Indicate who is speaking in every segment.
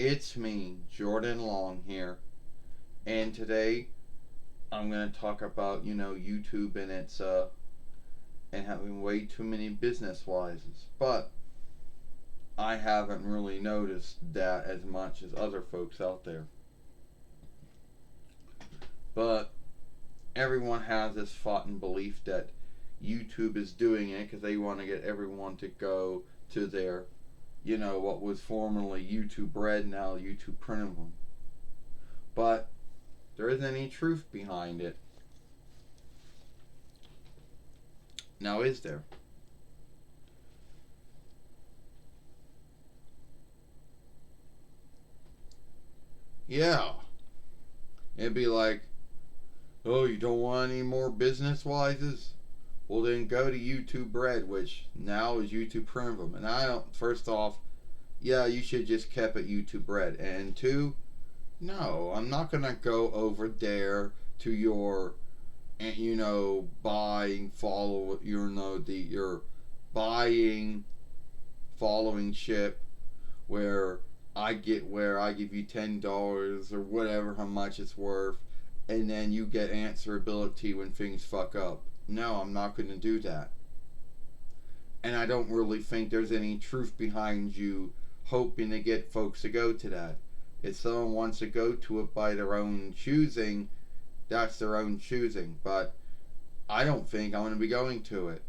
Speaker 1: It's me, Jordan Long here, and today I'm gonna talk about YouTube and its and having way too many business wises, but I haven't really noticed that as much as other folks out there. But everyone has this foughten belief that YouTube is doing it because they want to get everyone to go to their, what was formerly YouTube Red, now YouTube Premium. But there isn't any truth behind it. Now, is there? Yeah. It'd be like, oh, you don't want any more business wises? Well, then go to YouTube Red, which now is YouTube Premium. And I don't, first off, yeah, you should just keep it YouTube Red. And two, no, I'm not going to go over there to your, buying, follow, your buying, following ship where I give you $10 or whatever how much it's worth, and then you get answerability when things fuck up. No, I'm not going to do that. And I don't really think there's any truth behind you hoping to get folks to go to that. If someone wants to go to it by their own choosing, that's their own choosing. But I don't think I'm going to be going to it.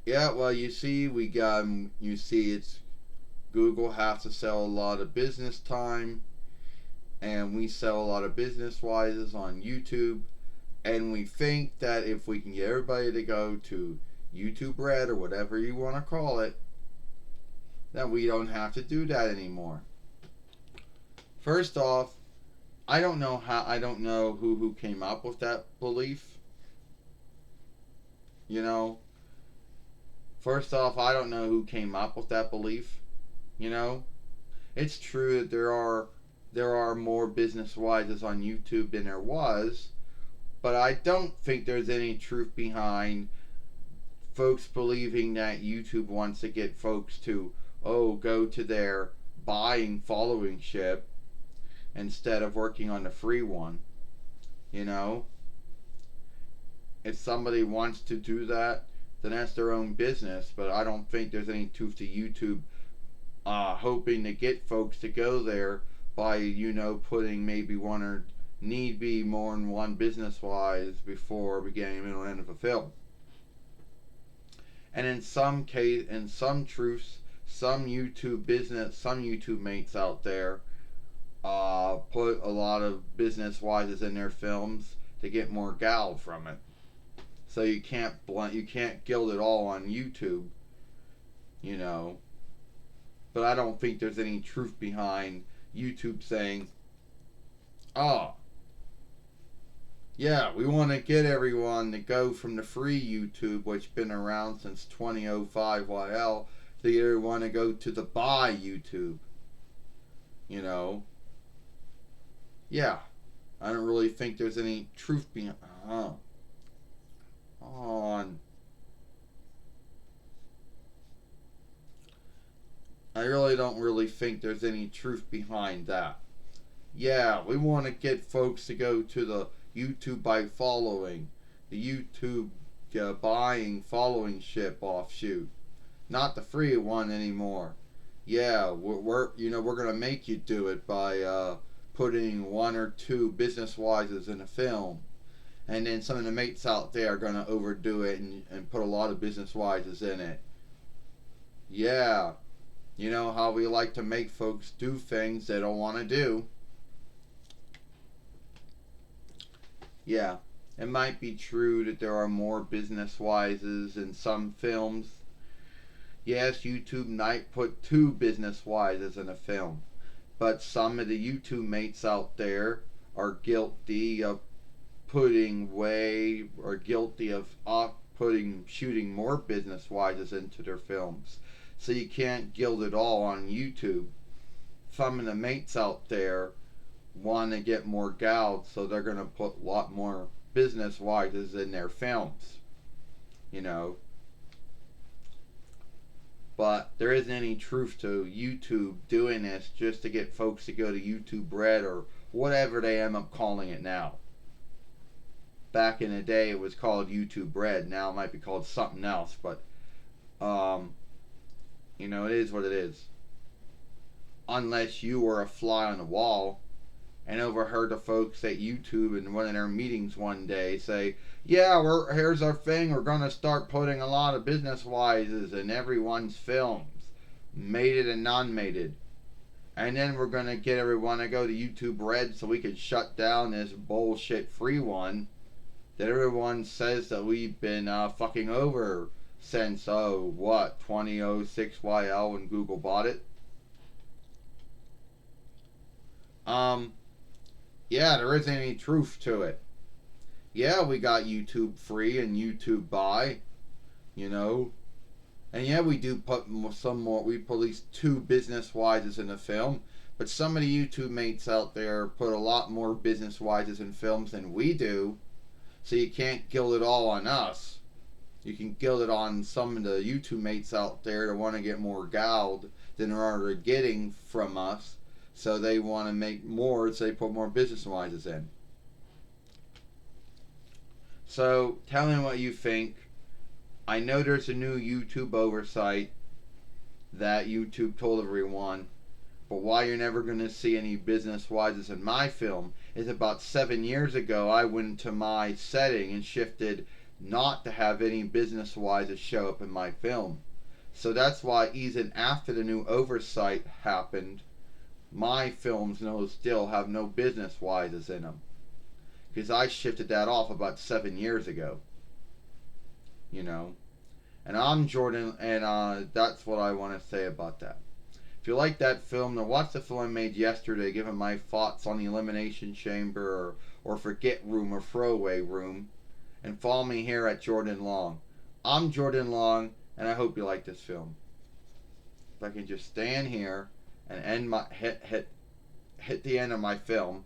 Speaker 1: Yeah, well, you see, it's Google has to sell a lot of business time, and we sell a lot of business wises on YouTube, and we think that if we can get everybody to go to YouTube Red or whatever you want to call it, then we don't have to do that anymore. First off, I don't know who came up with that belief. You know, first off, I don't know who came up with that belief. You know, it's true that there are more business wises on YouTube than there was, but I don't think there's any truth behind folks believing that YouTube wants to get folks to go to their buying following ship instead of working on the free one. You know, if somebody wants to do that, then that's their own business. But I don't think there's any truth to YouTube hoping to get folks to go there by putting maybe one or need be more than one business wise before beginning, middle, and end of a film. And in some truths, some YouTube mates out there put a lot of business wises in their films to get more gal from it. So you can't gild it all on YouTube, you know. But I don't think there's any truth behind YouTube saying, "Oh, yeah, we want to get everyone to go from the free YouTube, which has been around since 2005 YL, to get everyone to go to the buy YouTube." You know, yeah, I don't really think there's any truth behind. On, I really don't really think there's any truth behind that. Yeah, we want to get folks to go to the YouTube by following, the YouTube buying following ship offshoot, not the free one anymore. Yeah, we're gonna make you do it by putting one or two business wises in a film, and then some of the mates out there are gonna overdo it and put a lot of business wises in it. Yeah, you know how we like to make folks do things they don't want to do. Yeah, it might be true that there are more business wises in some films. Yes, YouTube might put two business wises in a film, but some of the YouTube mates out there are guilty of shooting more business wises into their films. So you can't gild it all on YouTube. Some of the mates out there want to get more gals, so they're going to put a lot more business wises in their films. You know, But there isn't any truth to YouTube doing this just to get folks to go to YouTube Red or whatever they end up calling it now. Back in the day, it was called YouTube Red. Now it might be called something else, but um, it is what it is. Unless you were a fly on the wall and overheard the folks at YouTube in one of their meetings one day say, "Yeah, here's our thing. We're gonna start putting a lot of business wises in everyone's films, mated and non-mated, and then we're gonna get everyone to go to YouTube Red so we can shut down this bullshit free one that everyone says that we've been fucking over since 2006 YL when Google bought it." Um, yeah, there isn't any truth to it. Yeah, we got YouTube free and YouTube buy, you know, and yeah, we do put some more. We put at least two business wises in the film, but some of the YouTube mates out there put a lot more business wises in films than we do. So you can't gild it all on us. You can gild it on some of the YouTube mates out there that want to get more gouged than they're already getting from us. So they want to make more, so they put more business wises in. So tell me what you think. I know there's a new YouTube oversight that YouTube told everyone, but why you're never going to see any business wises in my film is about 7 years ago I went to my setting and shifted not to have any business wises show up in my film. So that's why even after the new oversight happened, my films still have no business wises in them. Because I shifted that off about 7 years ago. You know? And I'm Jordan, and that's what I want to say about that. If you like that film, then watch the film I made yesterday, giving my thoughts on the Elimination Chamber or Forget Room or Throwaway Room. And follow me here at Jordan Long. I'm Jordan Long, and I hope you like this film. If I can just stand here and end my hit the end of my film.